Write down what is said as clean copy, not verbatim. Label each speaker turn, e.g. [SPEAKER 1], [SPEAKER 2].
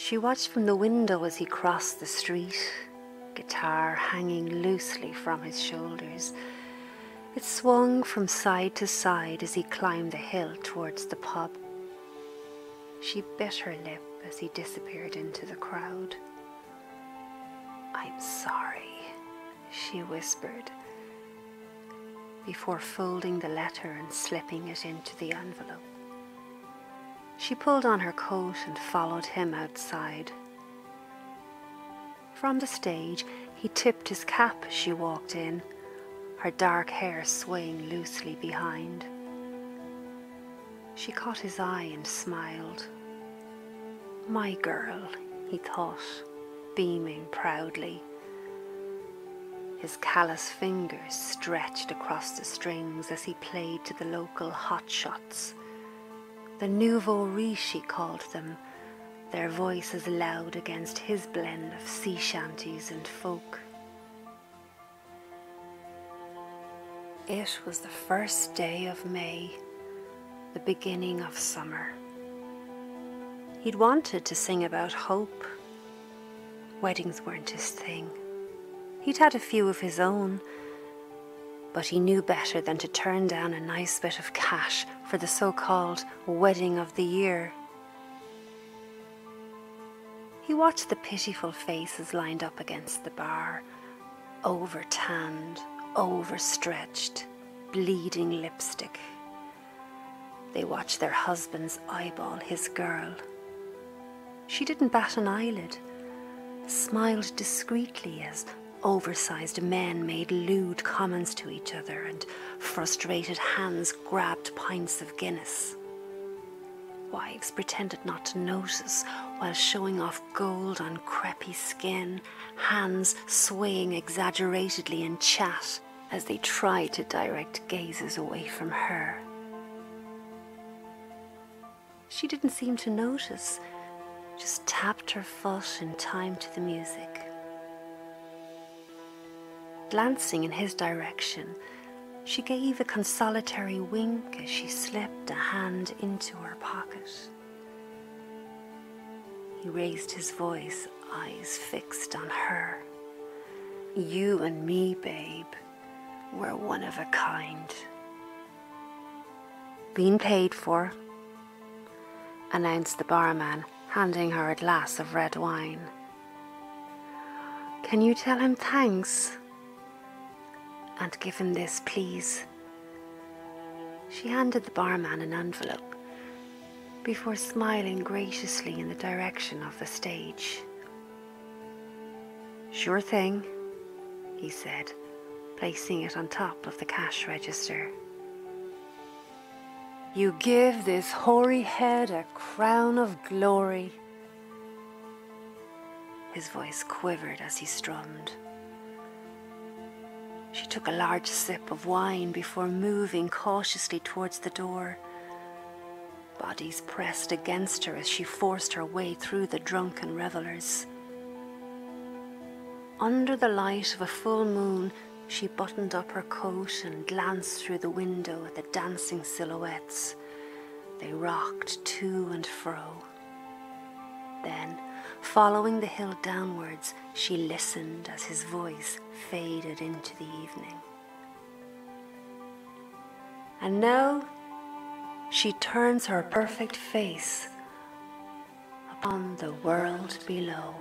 [SPEAKER 1] She watched from the window as he crossed the street, guitar hanging loosely from his shoulders. It swung from side to side as he climbed the hill towards the pub. She bit her lip as he disappeared into the crowd. "I'm sorry," she whispered, before folding the letter and slipping it into the envelope. She pulled on her coat and followed him outside. From the stage, he tipped his cap as she walked in, her dark hair swaying loosely behind. She caught his eye and smiled. "My girl," he thought, beaming proudly. His callous fingers stretched across the strings as he played to the local hotshots. The nouveau riche, she called them, their voices loud against his blend of sea shanties and folk. It was the first day of May, the beginning of summer. He'd wanted to sing about hope. Weddings weren't his thing. He'd had a few of his own, but he knew better than to turn down a nice bit of cash for the so-called wedding of the year. He watched the pitiful faces lined up against the bar, over-tanned, overstretched, bleeding lipstick. They watched their husbands eyeball his girl. She didn't bat an eyelid, smiled discreetly as oversized men made lewd comments to each other and frustrated hands grabbed pints of Guinness. Wives pretended not to notice while showing off gold on crepey skin, hands swaying exaggeratedly in chat as they tried to direct gazes away from her. She didn't seem to notice, just tapped her foot in time to the music. Glancing in his direction, she gave a consolatory wink as she slipped a hand into her pocket. He raised his voice, eyes fixed on her. "You and me, babe, we're one of a kind." "Been paid for," announced the barman, handing her a glass of red wine. "Can you tell him thanks? And give him this, please." She handed the barman an envelope before smiling graciously in the direction of the stage. "Sure thing," he said, placing it on top of the cash register. "You give this hoary head a crown of glory." His voice quivered as he strummed. She took a large sip of wine before moving cautiously towards the door. Bodies pressed against her as she forced her way through the drunken revellers. Under the light of a full moon, she buttoned up her coat and glanced through the window at the dancing silhouettes. They rocked to and fro. Then, following the hill downwards, she listened as his voice faded into the evening. And now she turns her perfect face upon the world below.